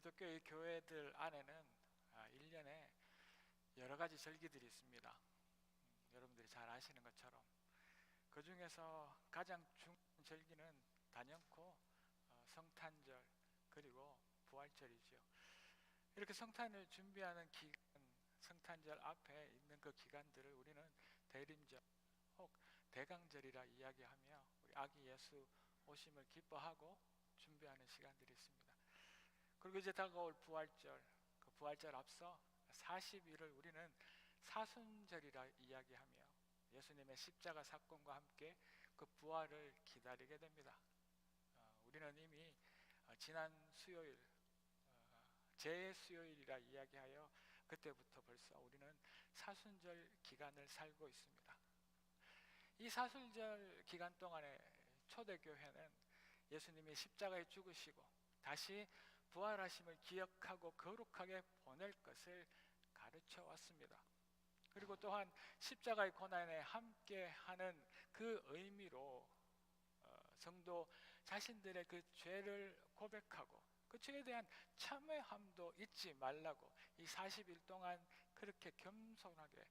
기독교의 교회들 안에는 1년에 여러 가지 절기들이 있습니다. 여러분들이 잘 아시는 것처럼 그 중에서 가장 중요한 절기는 단연코 성탄절 그리고 부활절이죠. 이렇게 성탄을 준비하는 기간, 성탄절 앞에 있는 그 기간들을 우리는 대림절 혹 대강절이라 이야기하며 우리 아기 예수 오심을 기뻐하고 준비하는 시간들이 있습니다. 그리고 이제 다가올 부활절, 그 부활절 앞서 40일을 우리는 사순절이라 이야기하며 예수님의 십자가 사건과 함께 그 부활을 기다리게 됩니다. 우리는 이미 지난 수요일 제수요일이라 이야기하여 그때부터 벌써 우리는 사순절 기간을 살고 있습니다. 이 사순절 기간 동안에 초대교회는 예수님이 십자가에 죽으시고 다시 부활하심을 기억하고 거룩하게 보낼 것을 가르쳐 왔습니다. 그리고 또한 십자가의 고난에 함께하는 그 의미로 성도 자신들의 그 죄를 고백하고 그 죄에 대한 참회함도 잊지 말라고 이 40일 동안 그렇게 겸손하게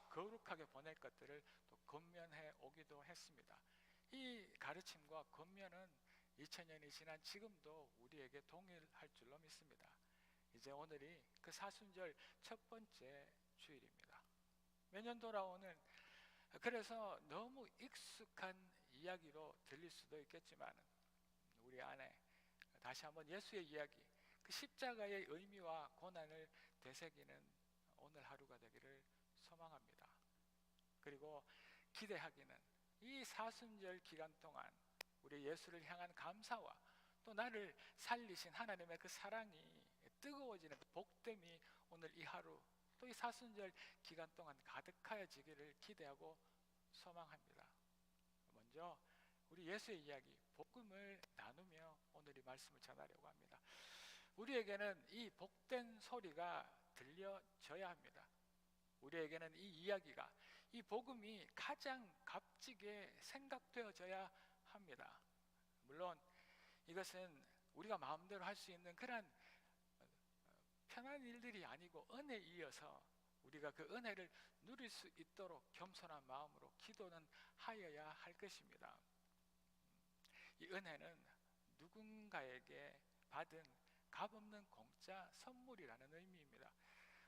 거룩하게 보낼 것들을 또 권면해 오기도 했습니다. 이 가르침과 권면은 2000년이 지난 지금도 우리에게 동일할 줄로 믿습니다. 이제 오늘이 그 사순절 첫 번째 주일입니다. 매년 돌아오는, 그래서 너무 익숙한 이야기로 들릴 수도 있겠지만 우리 안에 다시 한번 예수의 이야기, 그 십자가의 의미와 고난을 되새기는 오늘 하루가 되기를 소망합니다. 그리고 기대하기는 이 사순절 기간 동안 우리 예수를 향한 감사와 또 나를 살리신 하나님의 그 사랑이 뜨거워지는 그 복됨이 오늘 이 하루 또 이 사순절 기간 동안 가득하여지기를 기대하고 소망합니다. 먼저 우리 예수의 이야기, 복음을 나누며 오늘 이 말씀을 전하려고 합니다. 우리에게는 이 복된 소리가 들려져야 합니다. 우리에게는 이 이야기가, 이 복음이 가장 값지게 생각되어져야 합니다. 물론 이것은 우리가 마음대로 할 수 있는 그런 편한 일들이 아니고 은혜에 이어서 우리가 그 은혜를 누릴 수 있도록 겸손한 마음으로 기도는 하여야 할 것입니다. 이 은혜는 누군가에게 받은 값없는 공짜 선물이라는 의미입니다.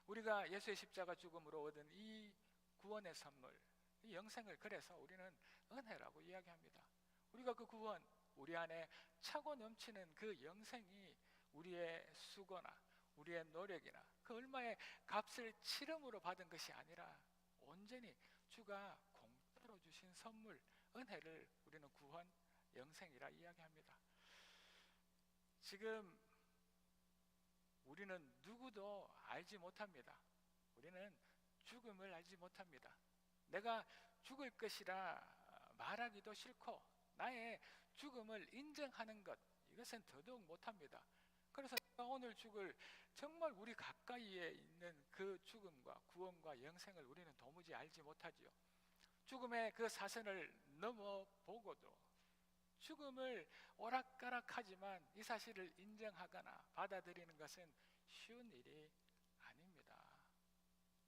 우리가 예수의 십자가 죽음으로 얻은 이 구원의 선물, 이 영생을 그래서 우리는 은혜라고 이야기합니다. 우리가 그 구원, 우리 안에 차고 넘치는 그 영생이 우리의 수고나 우리의 노력이나 그 얼마의 값을 치름으로 받은 것이 아니라 온전히 주가 공짜로 주신 선물, 은혜를 우리는 구원, 영생이라 이야기합니다. 지금 우리는 누구도 알지 못합니다. 우리는 죽음을 알지 못합니다. 내가 죽을 것이라 말하기도 싫고 나의 죽음을 인정하는 것, 이것은 더더욱 못합니다. 그래서 오늘 죽을 정말 우리 가까이에 있는 그 죽음과 구원과 영생을 우리는 도무지 알지 못하지요. 죽음의 그 사선을 넘어보고도 죽음을 오락가락하지만 이 사실을 인정하거나 받아들이는 것은 쉬운 일이 아닙니다.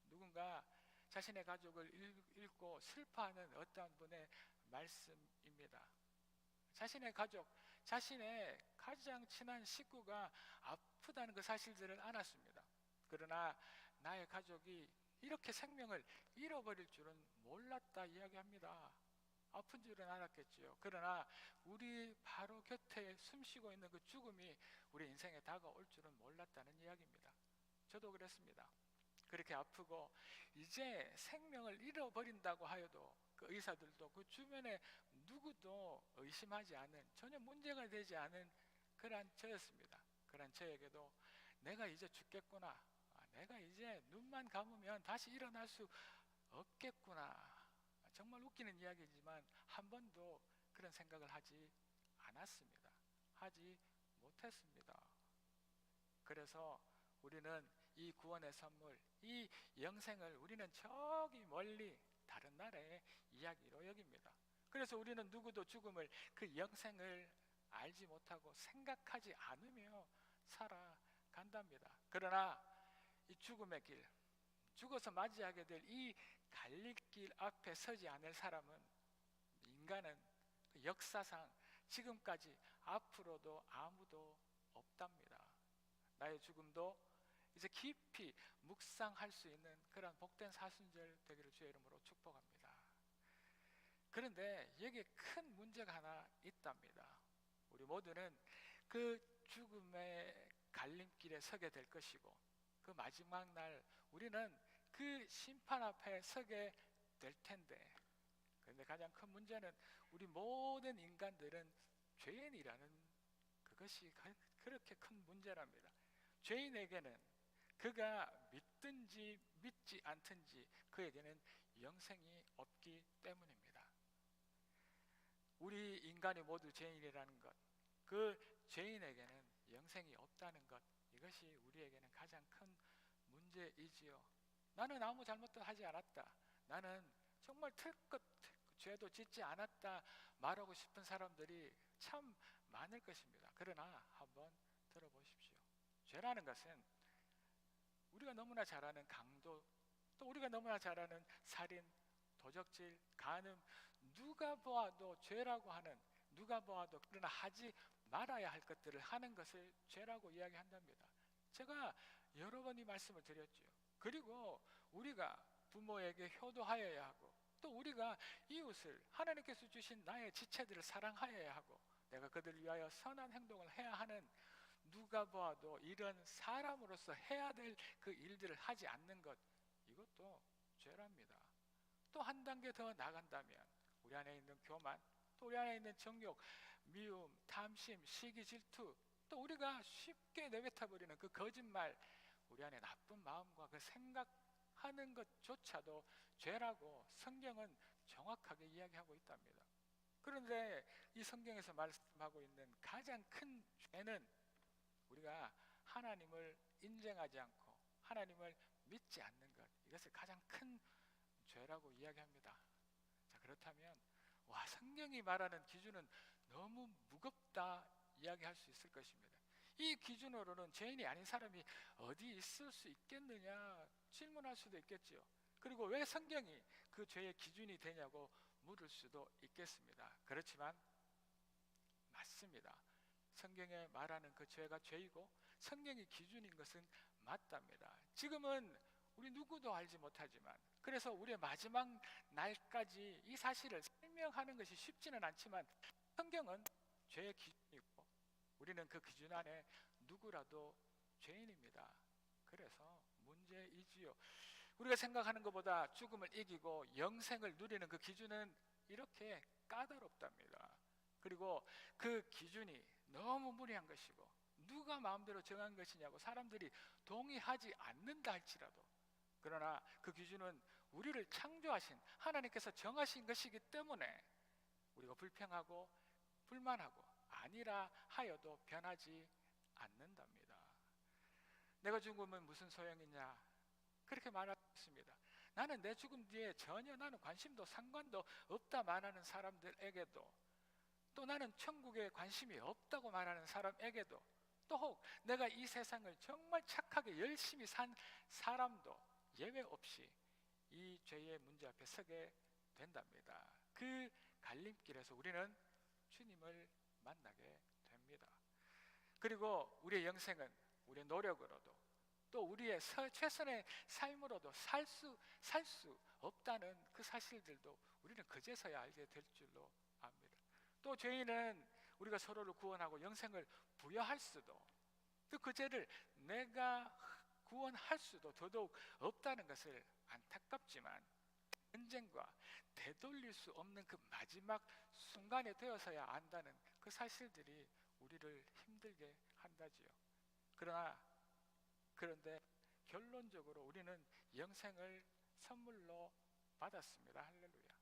누군가 자신의 가족을 잃고 슬퍼하는 어떠한 분의 말씀입니다. 자신의 가족, 자신의 가장 친한 식구가 아프다는 그 사실들을 알았습니다. 그러나 나의 가족이 이렇게 생명을 잃어버릴 줄은 몰랐다 이야기합니다. 아픈 줄은 알았겠지요. 그러나 우리 바로 곁에 숨쉬고 있는 그 죽음이 우리 인생에 다가올 줄은 몰랐다는 이야기입니다. 저도 그랬습니다. 그렇게 아프고 이제 생명을 잃어버린다고 하여도 그 의사들도 그 주변에 누구도 의심하지 않은, 전혀 문제가 되지 않은 그러한 저였습니다. 그러한 저에게도 내가 이제 죽겠구나, 내가 이제 눈만 감으면 다시 일어날 수 없겠구나, 정말 웃기는 이야기지만 한 번도 그런 생각을 하지 않았습니다. 하지 못했습니다. 그래서 우리는 이 구원의 선물, 이 영생을 우리는 저기 멀리 다른 나라의 이야기로 여깁니다. 그래서 우리는 누구도 죽음을, 그 영생을 알지 못하고 생각하지 않으며 살아갑니다. 간답니다. 그러나 이 죽음의 길, 죽어서 맞이하게 될 이 갈릴길 앞에 서지 않을 사람은, 인간은 그 역사상 지금까지 앞으로도 아무도 없답니다. 나의 죽음도 이제 깊이 묵상할 수 있는 그런 복된 사순절 되기를 주의 이름으로 축복합니다. 그런데 여기에 큰 문제가 하나 있답니다. 우리 모두는 그 죽음의 갈림길에 서게 될 것이고, 그 마지막 날 우리는 그 심판 앞에 서게 될 텐데, 그런데 가장 큰 문제는 우리 모든 인간들은 죄인이라는 그것이 그렇게 큰 문제랍니다. 죄인에게는 그가 믿든지 믿지 않든지 그에게는 영생이 없기 때문입니다. 우리 인간이 모두 죄인이라는 것, 그 죄인에게는 영생이 없다는 것, 이것이 우리에게는 가장 큰 문제이지요. 나는 아무 잘못도 하지 않았다, 나는 정말 틀것 죄도 짓지 않았다 말하고 싶은 사람들이 참 많을 것입니다. 그러나 한번 들어보십시오. 죄라는 것은 우리가 너무나 잘 아는 강도, 또 우리가 너무나 잘 아는 살인, 도적질, 간음, 누가 보아도 죄라고 하는, 누가 보아도 그러나 하지 말아야 할 것들을 하는 것을 죄라고 이야기한답니다. 제가 여러 번 이 말씀을 드렸죠. 그리고 우리가 부모에게 효도하여야 하고, 또 우리가 이웃을, 하나님께서 주신 나의 지체들을 사랑하여야 하고, 내가 그들을 위하여 선한 행동을 해야 하는, 누가 보아도 이런 사람으로서 해야 될 그 일들을 하지 않는 것, 이것도 죄랍니다. 또 한 단계 더 나간다면 우리 안에 있는 교만, 또 우리 안에 있는 정욕, 미움, 탐심, 시기, 질투, 또 우리가 쉽게 내뱉어버리는 그 거짓말, 우리 안에 나쁜 마음과 그 생각하는 것조차도 죄라고 성경은 정확하게 이야기하고 있답니다. 그런데 이 성경에서 말씀하고 있는 가장 큰 죄는 우리가 하나님을 인정하지 않고 하나님을 믿지 않는 것, 이것을 가장 큰 죄라고 이야기합니다. 자, 그렇다면 와, 성경이 말하는 기준은 너무 무겁다 이야기할 수 있을 것입니다. 이 기준으로는 죄인이 아닌 사람이 어디 있을 수 있겠느냐 질문할 수도 있겠지요. 그리고 왜 성경이 그 죄의 기준이 되냐고 물을 수도 있겠습니다. 그렇지만 맞습니다. 성경에 말하는 그 죄가 죄이고 성경이 기준인 것은 맞답니다. 지금은 우리 누구도 알지 못하지만, 그래서 우리의 마지막 날까지 이 사실을 설명하는 것이 쉽지는 않지만, 성경은 죄의 기준이고 우리는 그 기준 안에 누구라도 죄인입니다. 그래서 문제이지요. 우리가 생각하는 것보다 죽음을 이기고 영생을 누리는 그 기준은 이렇게 까다롭답니다. 그리고 그 기준이 너무 무리한 것이고, 누가 마음대로 정한 것이냐고 사람들이 동의하지 않는다 할지라도, 그러나 그 기준은 우리를 창조하신 하나님께서 정하신 것이기 때문에 우리가 불평하고 불만하고 아니라 하여도 변하지 않는답니다. 내가 죽으면 무슨 소용이냐 그렇게 말했습니다. 나는 내 죽음 뒤에 전혀 나는 관심도 상관도 없다 말하는 사람들에게도, 또 나는 천국에 관심이 없다고 말하는 사람에게도, 또 혹 내가 이 세상을 정말 착하게 열심히 산 사람도 예외 없이 이 죄의 문제 앞에 서게 된답니다. 그 갈림길에서 우리는 주님을 만나게 됩니다. 그리고 우리의 영생은 우리의 노력으로도, 또 우리의 최선의 삶으로도 살 수 없다는 그 사실들도 우리는 그제서야 알게 될 줄로 압니다. 또 죄인은 우리가 서로를 구원하고 영생을 부여할 수도, 또 그 죄를 내가 구원할 수도 더더욱 없다는 것을 안타깝지만 언젠가 되돌릴 수 없는 그 마지막 순간에 되어서야 안다는 그 사실들이 우리를 힘들게 한다지요. 그런데 결론적으로 우리는 영생을 선물로 받았습니다. 할렐루야.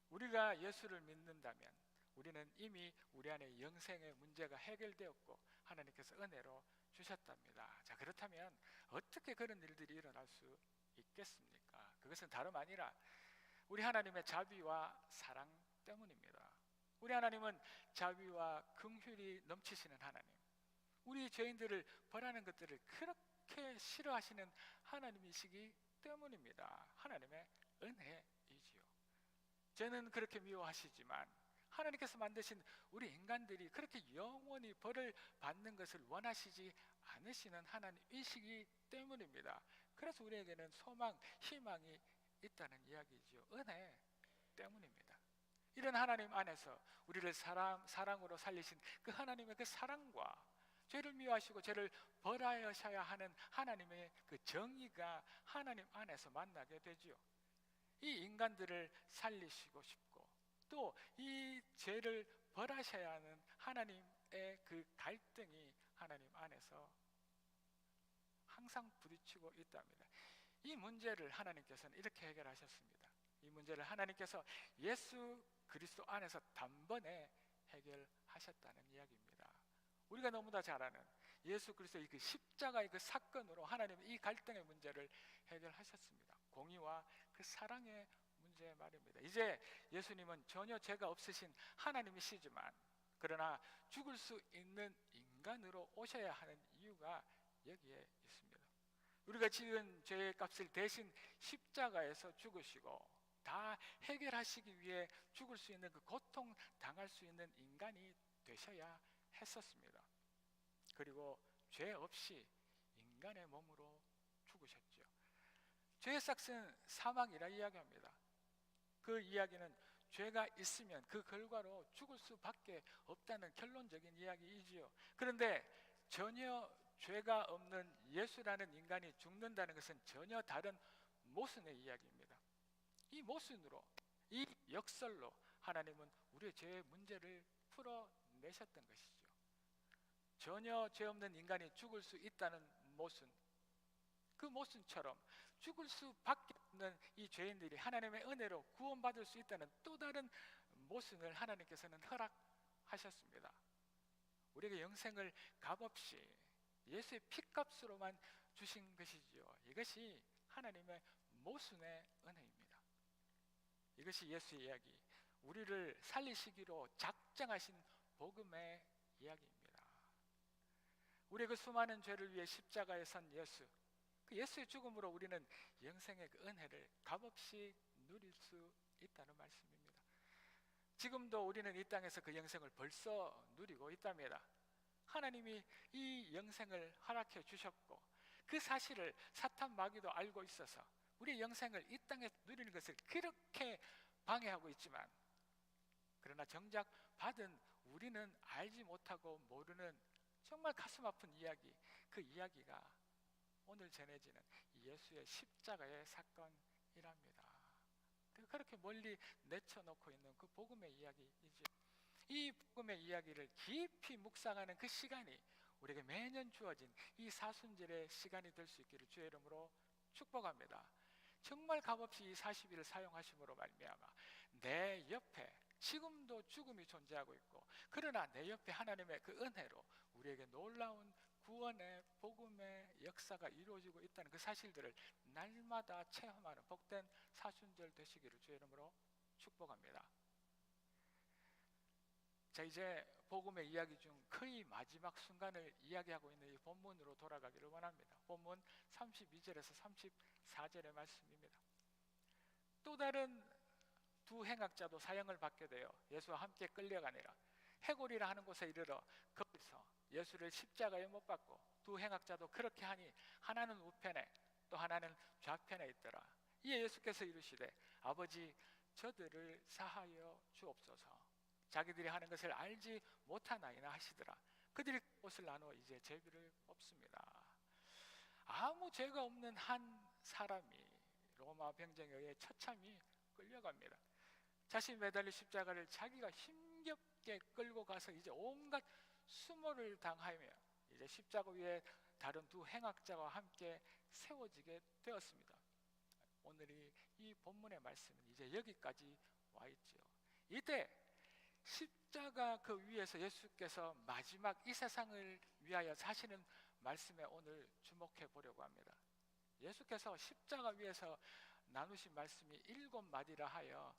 우리가 예수를 믿는다면 우리는 이미 우리 안에 영생의 문제가 해결되었고 하나님께서 은혜로 주셨답니다. 자, 그렇다면 어떻게 그런 일들이 일어날 수 있겠습니까? 그것은 다름 아니라 우리 하나님의 자비와 사랑 때문입니다. 우리 하나님은 자비와 긍휼이 넘치시는 하나님, 우리 죄인들을 벌하는 것들을 그렇게 싫어하시는 하나님이시기 때문입니다. 하나님의 은혜이지요. 저는 그렇게 미워하시지만 하나님께서 만드신 우리 인간들이 그렇게 영원히 벌을 받는 것을 원하시지 않으시는 하나님이시기 때문입니다. 그래서 우리에게는 소망, 희망이 있다는 이야기죠. 은혜 때문입니다. 이런 하나님 안에서 우리를 사랑으로 살리신 그 하나님의 그 사랑과 죄를 미워하시고 죄를 벌하셔야 하는 하나님의 그 정의가 하나님 안에서 만나게 되지요. 이 인간들을 살리시고 싶고 또 이 죄를 벌하셔야 하는 하나님의 그 갈등이 하나님 안에서 항상 부딪히고 있답니다. 이 문제를 하나님께서는 이렇게 해결하셨습니다. 이 문제를 하나님께서 예수 그리스도 안에서 단번에 해결하셨다는 이야기입니다. 우리가 너무나 잘 아는 예수 그리스도의 그 십자가의 그 사건으로 하나님은 이 갈등의 문제를 해결하셨습니다. 공의와 그 사랑의 문제 말입니다. 이제 예수님은 전혀 죄가 없으신 하나님이시지만 그러나 죽을 수 있는 인간으로 오셔야 하는 이유가 여기에 있습니다. 우리가 지은 죄의 값을 대신 십자가에서 죽으시고 다 해결하시기 위해 죽을 수 있는 그 고통 당할 수 있는 인간이 되셔야 했었습니다. 그리고 죄 없이 인간의 몸으로 죽으셨죠. 죄의 삭은 사망이라 이야기합니다. 그 이야기는 죄가 있으면 그 결과로 죽을 수밖에 없다는 결론적인 이야기이지요. 그런데 전혀 죄가 없는 예수라는 인간이 죽는다는 것은 전혀 다른 모순의 이야기입니다. 이 모순으로, 이 역설로 하나님은 우리의 죄의 문제를 풀어내셨던 것이죠. 전혀 죄 없는 인간이 죽을 수 있다는 모순, 그 모순처럼 죽을 수밖에 없는 이 죄인들이 하나님의 은혜로 구원받을 수 있다는 또 다른 모순을 하나님께서는 허락하셨습니다. 우리에게 영생을 값없이 예수의 피값으로만 주신 것이지요. 이것이 하나님의 모순의 은혜입니다. 이것이 예수의 이야기, 우리를 살리시기로 작정하신 복음의 이야기입니다. 우리의 그 수많은 죄를 위해 십자가에 선 예수, 그 예수의 죽음으로 우리는 영생의 그 은혜를 값없이 누릴 수 있다는 말씀입니다. 지금도 우리는 이 땅에서 그 영생을 벌써 누리고 있답니다. 하나님이 이 영생을 허락해 주셨고 그 사실을 사탄 마귀도 알고 있어서 우리의 영생을 이 땅에 누리는 것을 그렇게 방해하고 있지만 그러나 정작 받은 우리는 알지 못하고 모르는 정말 가슴 아픈 이야기, 그 이야기가 오늘 전해지는 예수의 십자가의 사건이랍니다. 그렇게 멀리 내쳐놓고 있는 그 복음의 이야기이죠. 이 복음의 이야기를 깊이 묵상하는 그 시간이 우리에게 매년 주어진 이 사순절의 시간이 될 수 있기를 주의 이름으로 축복합니다. 정말 값없이 이 40일을 사용하심으로 말미암아 내 옆에 지금도 죽음이 존재하고 있고 그러나 내 옆에 하나님의 그 은혜로 우리에게 놀라운 구원의 복음의 역사가 이루어지고 있다는 그 사실들을 날마다 체험하는 복된 사순절 되시기를 주의 이름으로 축복합니다. 자, 이제 복음의 이야기 중 거의 마지막 순간을 이야기하고 있는 이 본문으로 돌아가기를 원합니다. 본문 32절에서 34절의 말씀입니다. 또 다른 두 행악자도 사형을 받게 되어 예수와 함께 끌려가니라. 해골이라 하는 곳에 이르러 거기서 예수를 십자가에 못 박고 두 행악자도 그렇게 하니 하나는 우편에 또 하나는 좌편에 있더라. 이에 예수께서 이르시되 아버지 저들을 사하여 주옵소서. 자기들이 하는 것을 알지 못하나이다 하시더라. 그들이 옷을 나누어 이제 제비를 뽑습니다. 아무 죄가 없는 한 사람이 로마 병정에 의해 처참히 끌려갑니다. 자신이 매달린 십자가를 자기가 힘겹게 끌고 가서 이제 온갖 수모를 당하며 이제 십자가 위에 다른 두 행악자와 함께 세워지게 되었습니다. 오늘이 이 본문의 말씀은 이제 여기까지 와 있죠. 이때 십자가 그 위에서 예수께서 마지막 이 세상을 위하여 사시는 말씀에 오늘 주목해 보려고 합니다. 예수께서 십자가 위에서 나누신 말씀이 7마디라 하여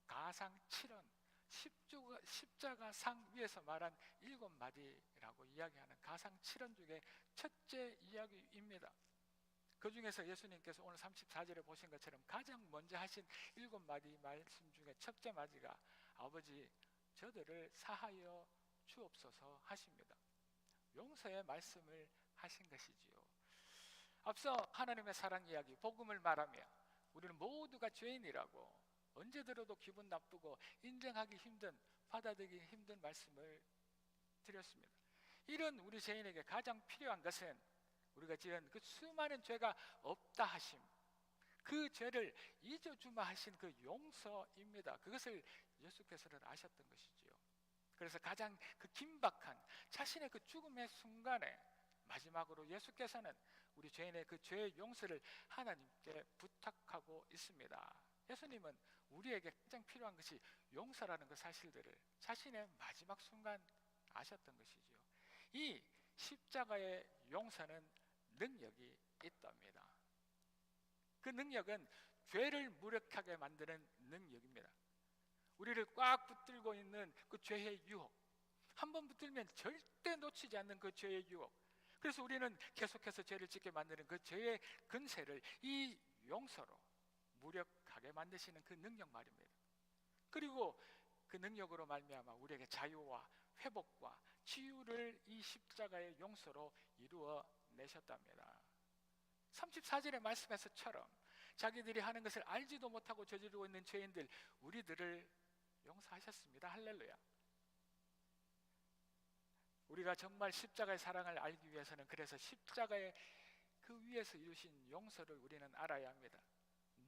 가상 7원, 십자가상 위에서 말한 7마디라고 이야기하는 가상 7원 중에 첫째 이야기입니다. 그 중에서 예수님께서 오늘 34절에 보신 것처럼 가장 먼저 하신 7마디 말씀 중에 첫째 마디가 아버지 저들을 사하여 주옵소서 하십니다. 용서의 말씀을 하신 것이지요. 앞서 하나님의 사랑 이야기, 복음을 말하며 우리는 모두가 죄인이라고 언제 들어도 기분 나쁘고 인정하기 힘든, 받아들이기 힘든 말씀을 드렸습니다. 이런 우리 죄인에게 가장 필요한 것은 우리가 지은 그 수많은 죄가 없다 하심, 그 죄를 잊어주마 하신 그 용서입니다. 그것을 예수께서는 아셨던 것이지요. 그래서 가장 그 긴박한 자신의 그 죽음의 순간에 마지막으로 예수께서는 우리 죄인의 그 죄의 용서를 하나님께 부탁하고 있습니다. 예수님은 우리에게 가장 필요한 것이 용서라는 그 사실들을 자신의 마지막 순간 아셨던 것이지요. 이 십자가의 용서는 능력이 있답니다. 그 능력은 죄를 무력하게 만드는 능력입니다. 우리를 꽉 붙들고 있는 그 죄의 유혹, 한번 붙들면 절대 놓치지 않는 그 죄의 유혹, 그래서 우리는 계속해서 죄를 짓게 만드는 그 죄의 근세를 이 용서로 무력하게 만드시는 그 능력 말입니다. 그리고 그 능력으로 말미암아 우리에게 자유와 회복과 치유를 이 십자가의 용서로 이루어 내셨답니다. 34절의 말씀에서처럼 자기들이 하는 것을 알지도 못하고 저지르고 있는 죄인들, 우리들을 용서하셨습니다. 할렐루야. 우리가 정말 십자가의 사랑을 알기 위해서는 그래서 십자가의 그 위에서 이루신 용서를 우리는 알아야 합니다.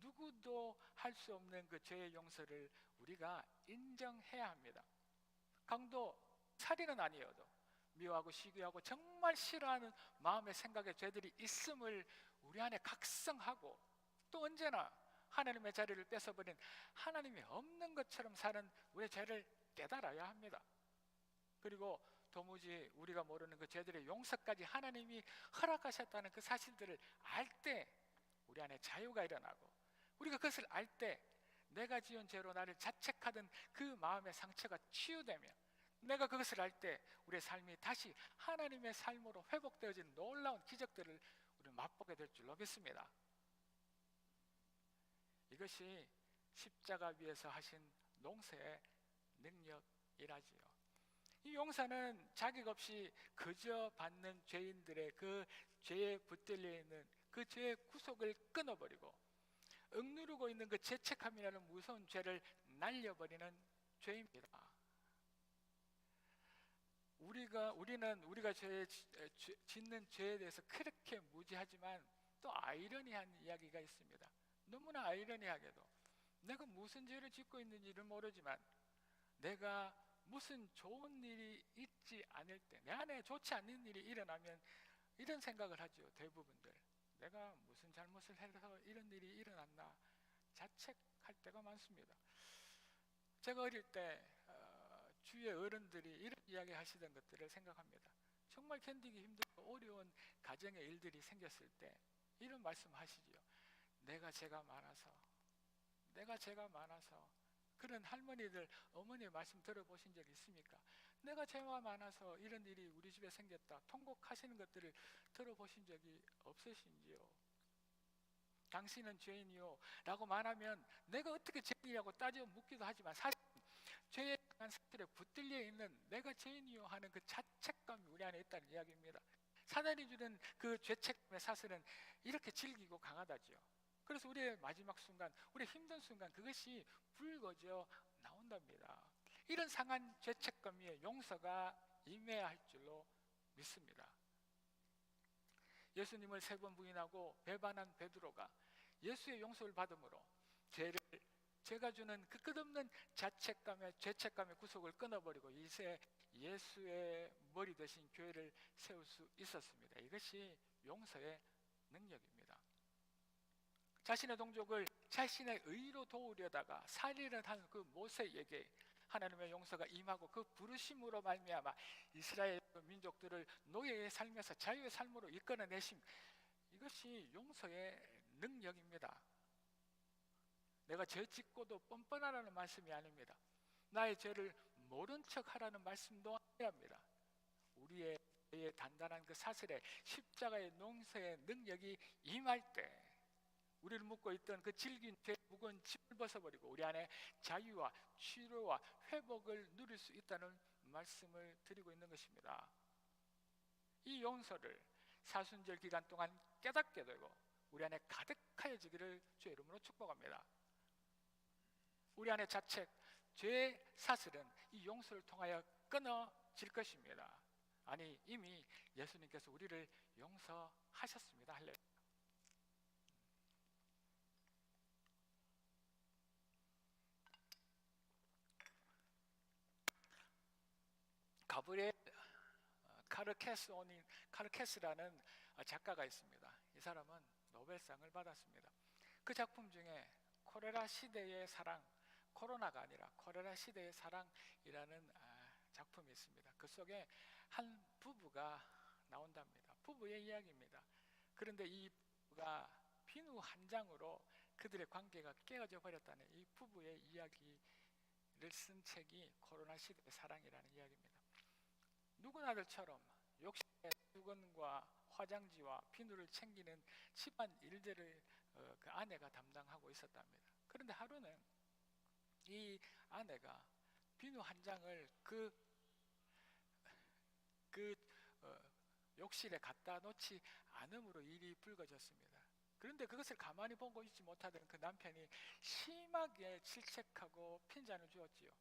누구도 할 수 없는 그 죄의 용서를 우리가 인정해야 합니다. 강도 살인은 아니어도 미워하고 시기하고 정말 싫어하는 마음의 생각의 죄들이 있음을 우리 안에 각성하고, 또 언제나 하나님의 자리를 뺏어버린 하나님이 없는 것처럼 사는 우리의 죄를 깨달아야 합니다. 그리고 도무지 우리가 모르는 그 죄들의 용서까지 하나님이 허락하셨다는 그 사실들을 알 때 우리 안에 자유가 일어나고, 우리가 그것을 알 때 내가 지은 죄로 나를 자책하던 그 마음의 상처가 치유되며, 내가 그것을 알 때 우리의 삶이 다시 하나님의 삶으로 회복되어지는 놀라운 기적들을 우리는 맛보게 될 줄로 믿습니다. 이것이 십자가 위에서 하신 용서의 능력이라지요. 이 용서는 자격 없이 그저 받는 죄인들의 그 죄에 붙들려 있는 그 죄의 구속을 끊어버리고 억누르고 있는 그 죄책감이라는 무서운 죄를 날려버리는 죄입니다. 우리는 우리가 짓는 죄에 대해서 그렇게 무지하지만 또 아이러니한 이야기가 있습니다. 너무나 아이러니하게도 내가 무슨 죄를 짓고 있는지를 모르지만 내가 무슨 좋은 일이 있지 않을 때, 내 안에 좋지 않는 일이 일어나면 이런 생각을 하죠. 대부분들 내가 무슨 잘못을 해서 이런 일이 일어났나 자책할 때가 많습니다. 제가 어릴 때 주위의 어른들이 이런 이야기 하시던 것들을 생각합니다. 정말 견디기 힘들고 어려운 가정의 일들이 생겼을 때 이런 말씀 하시지요. 내가 죄가 많아서 그런 할머니들, 어머니의 말씀 들어보신 적 있습니까? 내가 죄가 많아서 이런 일이 우리 집에 생겼다 통곡하시는 것들을 들어보신 적이 없으신지요? 당신은 죄인이요 라고 말하면 내가 어떻게 죄인이라고 따져 묻기도 하지만 사실 죄에 대한 사실에 붙들려 있는 내가 죄인이요 하는 그 자책감이 우리 안에 있다는 이야기입니다. 사단이 주는 그 죄책감의 사슬은 이렇게 질기고 강하다지요. 그래서 우리의 마지막 순간, 우리의 힘든 순간, 그것이 불거져 나온답니다. 이런 상한 죄책감 위에 용서가 임해야 할 줄로 믿습니다. 예수님을 3번 부인하고 배반한 베드로가 예수의 용서를 받음으로 죄가 주는 그 끝없는 자책감의 죄책감의 구속을 끊어버리고 이제 예수의 머리 대신 교회를 세울 수 있었습니다. 이것이 용서의 능력입니다. 자신의 동족을 자신의 의로 도우려다가 살인을 한 그 모세에게 하나님의 용서가 임하고 그 부르심으로 말미암아 이스라엘 민족들을 노예의 삶에서 자유의 삶으로 이끌어내심, 이것이 용서의 능력입니다. 내가 죄 짓고도 뻔뻔하라는 말씀이 아닙니다. 나의 죄를 모른 척 하라는 말씀도 아니랍니다. 우리의 죄의 단단한 그 사슬에 십자가의 농서의 능력이 임할 때 우리를 묶고 있던 그 질긴 죄 무거운 짐을 벗어버리고 우리 안에 자유와 치료와 회복을 누릴 수 있다는 말씀을 드리고 있는 것입니다. 이 용서를 사순절 기간 동안 깨닫게 되고 우리 안에 가득하여지기를 주의 이름으로 축복합니다. 우리 안에 자책, 죄의 사슬은 이 용서를 통하여 끊어질 것입니다. 아니, 이미 예수님께서 우리를 용서하셨습니다. 할렐루야. 가브리엘 카르케스라는 작가가 있습니다. 이 사람은 노벨상을 받았습니다. 그 작품 중에 코로나 시대의 사랑, 코로나가 아니라 코로나 시대의 사랑이라는 작품이 있습니다. 그 속에 한 부부가 나온답니다. 부부의 이야기입니다. 그런데 이 부부가 비누 한 장으로 그들의 관계가 깨어져 버렸다는 이 부부의 이야기를 쓴 책이 코로나 시대의 사랑이라는 이야기입니다. 누구나들처럼 욕실의 수건과 화장지와 비누를 챙기는 집안 일들을 그 아내가 담당하고 있었답니다. 그런데 하루는 이 아내가 비누 한 장을 그 욕실에 갖다 놓지 않음으로 일이 불거졌습니다. 그런데 그것을 가만히 보고 있지 못하던 그 남편이 심하게 질책하고 핀잔을 주었지요.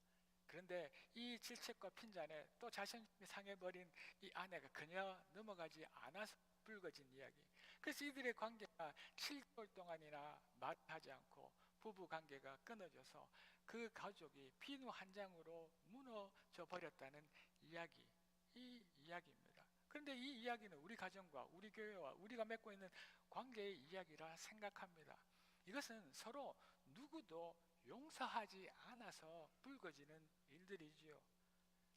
그런데 이 질책과 핀잔에 또 자존심이 상해버린 이 아내가 그냥 넘어가지 않아서 불거진 이야기. 그래서 이들의 관계가 7개월 동안이나 말하지 않고 부부 관계가 끊어져서 그 가족이 비누 한 장으로 무너져 버렸다는 이야기, 이 이야기입니다. 그런데 이 이야기는 우리 가정과 우리 교회와 우리가 맺고 있는 관계의 이야기라 생각합니다. 이것은 서로 누구도 용서하지 않아서 불거지는 일들이지요.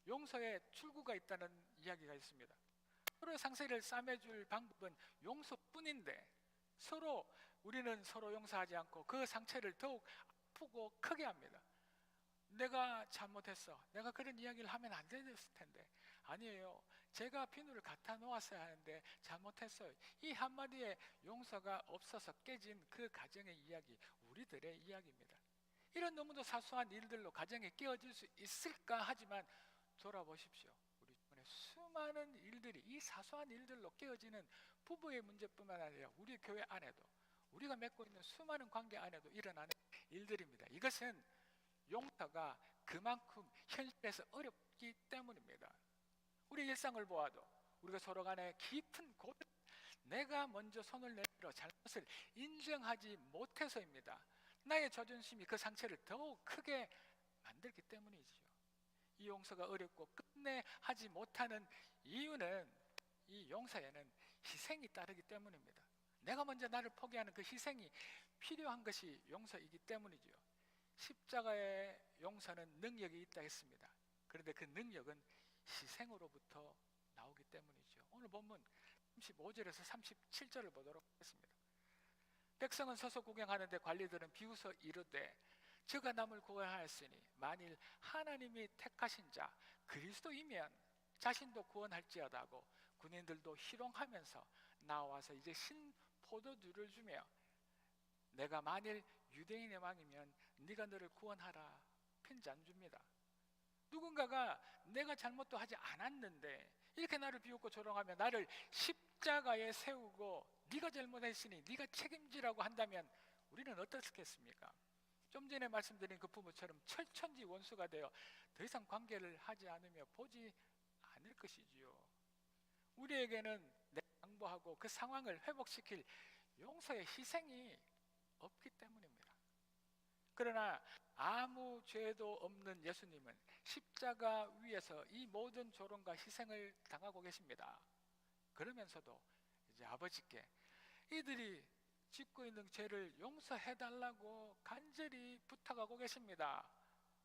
용서에 출구가 있다는 이야기가 있습니다. 서로의 상처를 싸매줄 방법은 용서뿐인데 우리는 서로 용서하지 않고 그 상처를 더욱 아프고 크게 합니다. 내가 잘못했어. 내가 그런 이야기를 하면 안 됐을 텐데. 아니에요. 제가 비누를 갖다 놓았어야 하는데 잘못했어요. 이 한마디에 용서가 없어서 깨진 그 가정의 이야기, 우리들의 이야기입니다. 이런 너무도 사소한 일들로 가정에 깨어질 수 있을까 하지만 돌아보십시오. 우리 주변에 수많은 일들이 이 사소한 일들로 깨어지는 부부의 문제뿐만 아니라 우리 교회 안에도 우리가 맺고 있는 수많은 관계 안에도 일어나는 일들입니다. 이것은 용서가 그만큼 현실에서 어렵기 때문입니다. 우리 일상을 보아도 우리가 서로 간에 깊은 고백, 내가 먼저 손을 내밀어 잘못을 인정하지 못해서입니다. 나의 자존심이 그 상처를 더욱 크게 만들기 때문이지요. 이 용서가 어렵고 끝내 하지 못하는 이유는 이 용서에는 희생이 따르기 때문입니다. 내가 먼저 나를 포기하는 그 희생이 필요한 것이 용서이기 때문이지요. 십자가의 용서는 능력이 있다 했습니다. 그런데 그 능력은 희생으로부터 나오기 때문이죠. 오늘 본문 35절에서 37절을 보도록 하겠습니다. 백성은 서서 구경하는데 관리들은 비웃어 이르되 저가 남을 구원하였으니 만일 하나님이 택하신 자 그리스도이면 자신도 구원할지어다 하고 군인들도 희롱하면서 나와서 이제 신 포도주를 주며 내가 만일 유대인의 왕이면 네가 너를 구원하라 핀잔 줍니다. 누군가가 내가 잘못도 하지 않았는데 이렇게 나를 비웃고 조롱하며 나를 십자가에 세우고 네가 잘못했으니 네가 책임지라고 한다면 우리는 어떻겠습니까? 좀 전에 말씀드린 그 부부처럼 철천지 원수가 되어 더 이상 관계를 하지 않으며 보지 않을 것이지요. 우리에게는 내가 양보하고 그 상황을 회복시킬 용서의 희생이 없기 때문입니다. 그러나 아무 죄도 없는 예수님은 십자가 위에서 이 모든 조롱과 희생을 당하고 계십니다. 그러면서도 이제 아버지께 이들이 짓고 있는 죄를 용서해달라고 간절히 부탁하고 계십니다.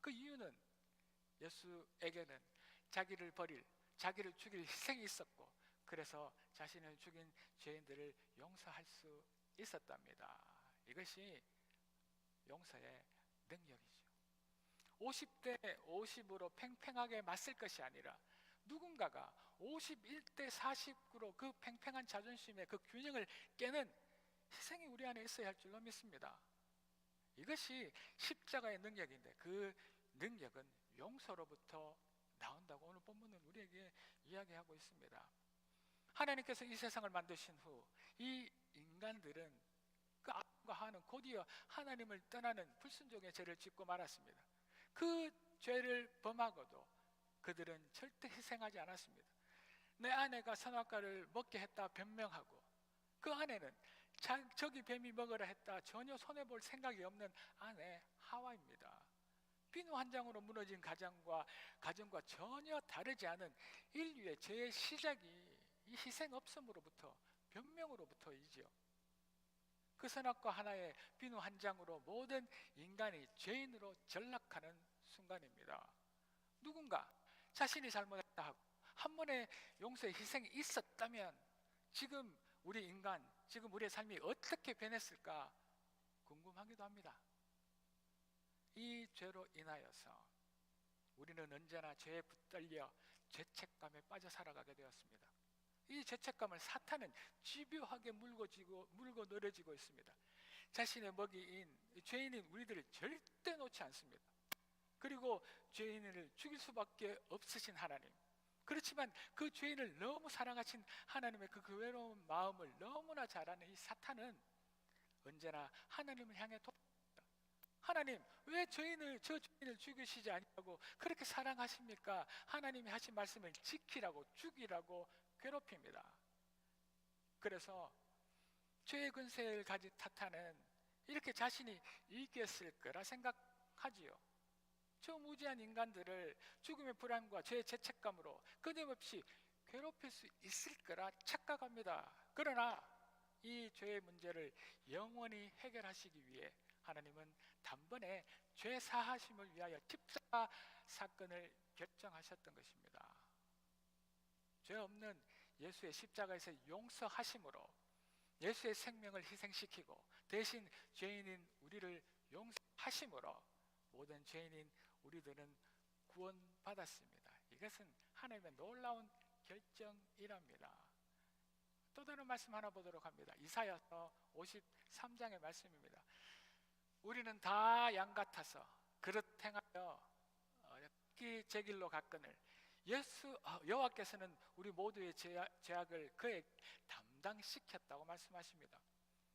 그 이유는 예수에게는 자기를 버릴, 자기를 죽일 희생이 있었고 그래서 자신을 죽인 죄인들을 용서할 수 있었답니다. 이것이 용서의 능력이죠. 50대 50으로 팽팽하게 맞설 것이 아니라 누군가가 51대 49로 그 팽팽한 자존심의 그 균형을 깨는 희생이 우리 안에 있어야 할 줄로 믿습니다. 이것이 십자가의 능력인데 그 능력은 용서로부터 나온다고 오늘 본문은 우리에게 이야기하고 있습니다. 하나님께서 이 세상을 만드신 후 이 인간들은 그 아담과 하와는 곧이어 하나님을 떠나는 불순종의 죄를 짓고 말았습니다. 그 죄를 범하고도 그들은 절대 희생하지 않았습니다. 내 아내가 선악과를 먹게 했다 변명하고 그 아내는 저기 뱀이 먹으라 했다 전혀 손해볼 생각이 없는 아내 하와입니다. 비누 한 장으로 무너진 가정과 전혀 다르지 않은 인류의 죄의 시작이 이 희생 없음으로부터 변명으로부터이지요. 그 선악과 하나의 비누 한 장으로 모든 인간이 죄인으로 전락하는 순간입니다. 누군가 자신이 잘못했다 하고 한 번의 용서의 희생이 있었다면 지금 우리 인간, 지금 우리의 삶이 어떻게 변했을까 궁금하기도 합니다. 이 죄로 인하여서 우리는 언제나 죄에 붙들려 죄책감에 빠져 살아가게 되었습니다. 이 죄책감을 사탄은 집요하게 물고 늘어지고 있습니다. 자신의 먹이인 죄인인 우리들을 절대 놓지 않습니다. 그리고 죄인을 죽일 수밖에 없으신 하나님, 그렇지만 그 죄인을 너무 사랑하신 하나님의 그 괴로운 마음을 너무나 잘 아는 이 사탄은 언제나 하나님을 향해 돕습니다. 하나님, 왜 저 죄인을 죽이시지 아니하고 그렇게 사랑하십니까? 하나님이 하신 말씀을 지키라고, 죽이라고 괴롭힙니다. 그래서 죄의 근세를 가진 사탄은 이렇게 자신이 이겼을 거라 생각하지요. 저 무지한 인간들을 죽음의 불안과 죄의 죄책감으로 끊임없이 괴롭힐 수 있을 거라 착각합니다. 그러나 이 죄의 문제를 영원히 해결하시기 위해 하나님은 단번에 죄 사하심을 위하여 십자가 사건을 결정하셨던 것입니다. 죄 없는 예수의 십자가에서 용서하심으로 예수의 생명을 희생시키고 대신 죄인인 우리를 용서하심으로 모든 죄인인 우리들은 구원받았습니다. 이것은 하나님의 놀라운 결정이랍니다. 또 다른 말씀 하나 보도록 합니다. 이사야서 53장의 말씀입니다. 우리는 다 양 같아서 그릇 행하여 제 길로 갔거늘 여호와께서는 우리 모두의 죄악을 그에 담당시켰다고 말씀하십니다.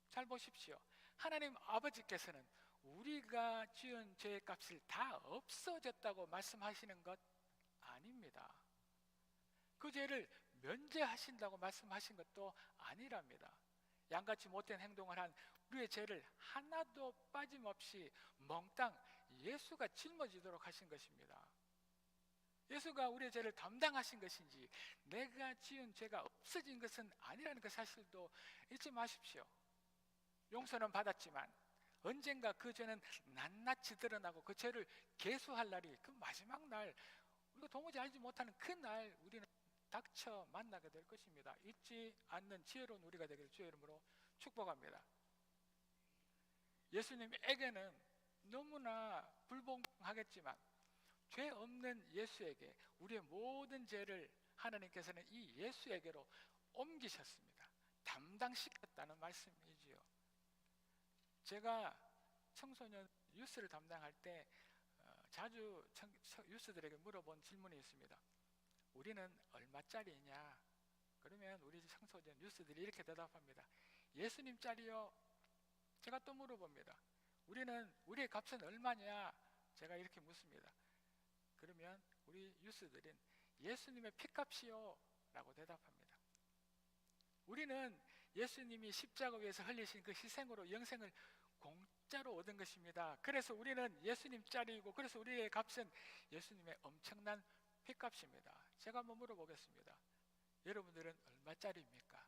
잘 보십시오. 하나님 아버지께서는 우리가 지은 죄의 값을 다 없어졌다고 말씀하시는 것 아닙니다. 그 죄를 면제하신다고 말씀하신 것도 아니랍니다. 양같이 못된 행동을 한 우리의 죄를 하나도 빠짐없이 몽땅 예수가 짊어지도록 하신 것입니다. 예수가 우리의 죄를 담당하신 것인지 내가 지은 죄가 없어진 것은 아니라는 그 사실도 잊지 마십시오. 용서는 받았지만 언젠가 그 죄는 낱낱이 드러나고 그 죄를 계수할 날이 그 마지막 날, 우리가 도무지 알지 못하는 그 날 우리는 닥쳐 만나게 될 것입니다. 잊지 않는 지혜로운 우리가 되기를 주의 이름으로 축복합니다. 예수님에게는 너무나 불공평하겠지만 죄 없는 예수에게 우리의 모든 죄를 하나님께서는 이 예수에게로 옮기셨습니다. 담당시켰다는 말씀이지요. 제가 청소년 유스를 담당할 때 자주 유스들에게 물어본 질문이 있습니다. 우리는 얼마짜리냐? 그러면 우리 청소년 유스들이 이렇게 대답합니다. 예수님짜리요. 제가 또 물어봅니다. 우리의 값은 얼마냐? 제가 이렇게 묻습니다. 그러면 우리 유스들은 예수님의 피값이요 라고 대답합니다. 우리는 예수님이 십자가 위에서 흘리신 그 희생으로 영생을 공짜로 얻은 것입니다. 그래서 우리는 예수님짜리이고 그래서 우리의 값은 예수님의 엄청난 피값입니다. 제가 한번 물어보겠습니다. 여러분들은 얼마짜리입니까?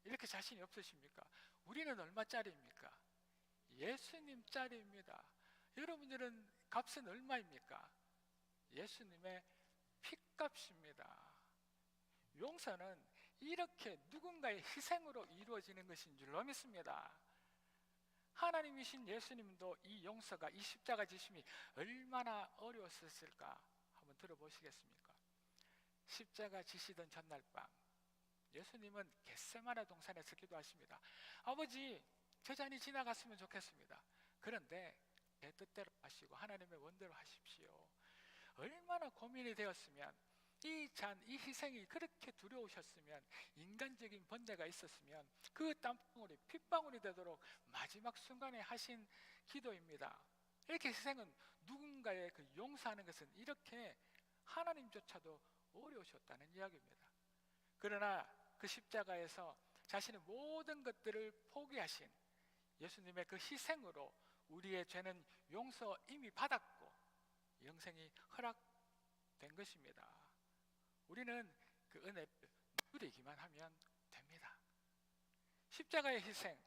이렇게 자신이 없으십니까? 우리는 얼마짜리입니까? 예수님짜리입니다. 여러분들은 값은 얼마입니까? 예수님의 피값입니다. 용서는 이렇게 누군가의 희생으로 이루어지는 것인 줄로 믿습니다. 하나님이신 예수님도 이 용서가, 이 십자가 지심이 얼마나 어려웠을까 한번 들어보시겠습니까? 십자가 지시던 전날 밤, 예수님은 겟세마네 동산에서 기도하십니다. 아버지, 저 잔이 지나갔으면 좋겠습니다. 그런데 내 뜻대로 하시고 하나님의 원대로 하십시오. 얼마나 고민이 되었으면, 이 잔, 이 희생이 그렇게 두려우셨으면, 인간적인 번뇌가 있었으면 그 땀방울이 핏방울이 되도록 마지막 순간에 하신 기도입니다. 이렇게 희생은, 누군가의 그 용서하는 것은 이렇게 하나님조차도 어려우셨다는 이야기입니다. 그러나 그 십자가에서 자신의 모든 것들을 포기하신 예수님의 그 희생으로 우리의 죄는 용서 이미 받았고 영생이 허락된 것입니다. 우리는 그 은혜를 누리기만 하면 됩니다. 십자가의 희생,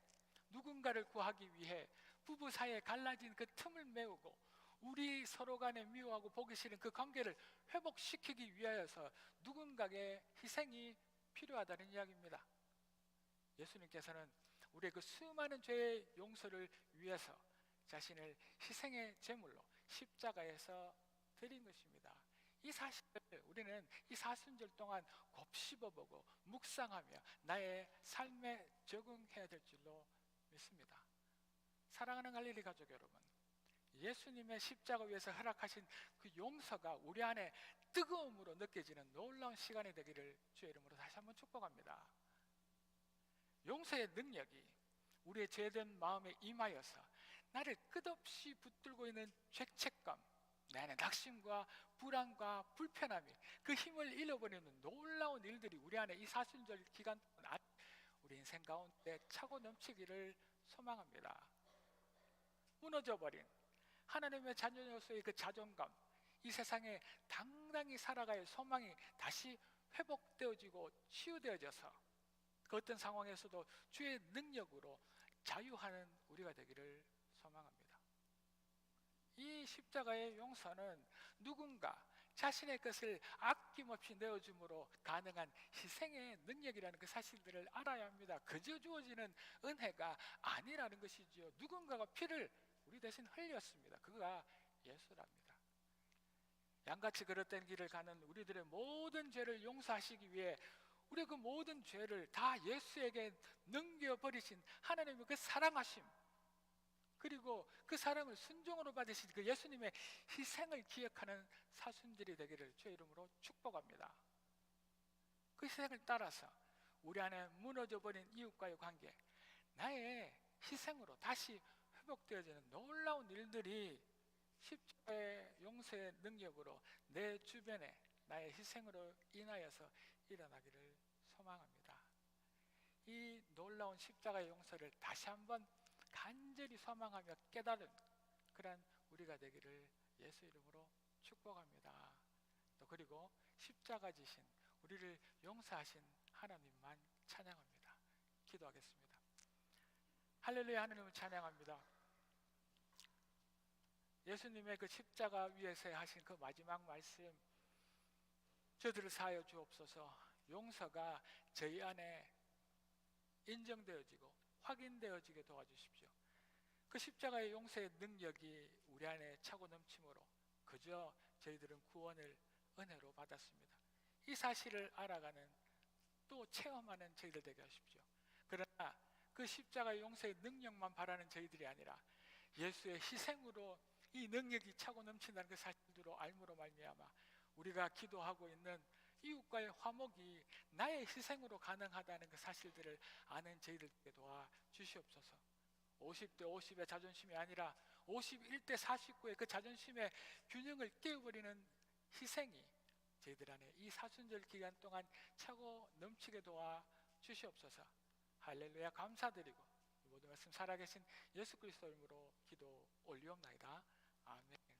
누군가를 구하기 위해 부부 사이에 갈라진 그 틈을 메우고 우리 서로 간에 미워하고 보기 싫은 그 관계를 회복시키기 위하여서 누군가의 희생이 필요하다는 이야기입니다. 예수님께서는 우리의 그 수많은 죄의 용서를 위해서 자신을 희생의 제물로 십자가에서 드린 것입니다. 이 사실을 우리는 이 사순절 동안 곱씹어보고 묵상하며 나의 삶에 적응해야 될 줄로 믿습니다. 사랑하는 갈릴리 가족 여러분, 예수님의 십자가 위에서 허락하신 그 용서가 우리 안에 뜨거움으로 느껴지는 놀라운 시간이 되기를 주의 이름으로 다시 한번 축복합니다. 용서의 능력이 우리의 죄된 마음에 임하여서 나를 끝없이 붙들고 있는 죄책감, 내 안에 낙심과 불안과 불편함이 그 힘을 잃어버리는 놀라운 일들이 우리 안에 이 사순절 기간 동안 우리 인생 가운데 차고 넘치기를 소망합니다. 무너져버린 하나님의 자녀로서의 그 자존감, 이 세상에 당당히 살아갈 소망이 다시 회복되어지고 치유되어져서 그 어떤 상황에서도 주의 능력으로 자유하는 우리가 되기를 소망합니다. 이 십자가의 용서는 누군가 자신의 것을 아낌없이 내어줌으로 가능한 희생의 능력이라는 그 사실들을 알아야 합니다. 그저 주어지는 은혜가 아니라는 것이지요. 누군가가 피를 우리 대신 흘렸습니다. 그가 예수랍니다. 양같이 그릇된 길을 가는 우리들의 모든 죄를 용서하시기 위해 우리의 그 모든 죄를 다 예수에게 넘겨버리신 하나님의 그 사랑하심, 그리고 그 사랑을 순종으로 받으신 그 예수님의 희생을 기억하는 사순절이 되기를 주의 이름으로 축복합니다. 그 희생을 따라서 우리 안에 무너져버린 이웃과의 관계, 나의 희생으로 다시 회복되어지는 놀라운 일들이 십자가의 용서의 능력으로 내 주변에 나의 희생으로 인하여서 일어나기를 소망합니다. 이 놀라운 십자가의 용서를 다시 한번 간절히 소망하며 깨달은 그런 우리가 되기를 예수 이름으로 축복합니다. 또 그리고 십자가 지신 우리를 용서하신 하나님만 찬양합니다. 기도하겠습니다. 할렐루야. 하나님을 찬양합니다. 예수님의 그 십자가 위에서 하신 그 마지막 말씀, 저들을 사하여 주옵소서. 용서가 저희 안에 인정되어지고 확인되어지게 도와주십시오. 그 십자가의 용서의 능력이 우리 안에 차고 넘침으로 그저 저희들은 구원을 은혜로 받았습니다. 이 사실을 알아가는, 또 체험하는 저희들 되게 하십시오. 그러나 그 십자가의 용서의 능력만 바라는 저희들이 아니라 예수의 희생으로 이 능력이 차고 넘친다는 그 사실들로 알므로 말미암아 우리가 기도하고 있는 이웃과의 화목이 나의 희생으로 가능하다는 그 사실들을 아는 저희들에게 도와주시옵소서. 50대 50의 자존심이 아니라 51대 49의 그 자존심의 균형을 깨워버리는 희생이 저희들 안에 이 사순절 기간 동안 차고 넘치게 도와주시옵소서. 할렐루야. 감사드리고 이 모든 말씀 살아계신 예수 그리스도 이름으로 기도 올리옵나이다. 아멘.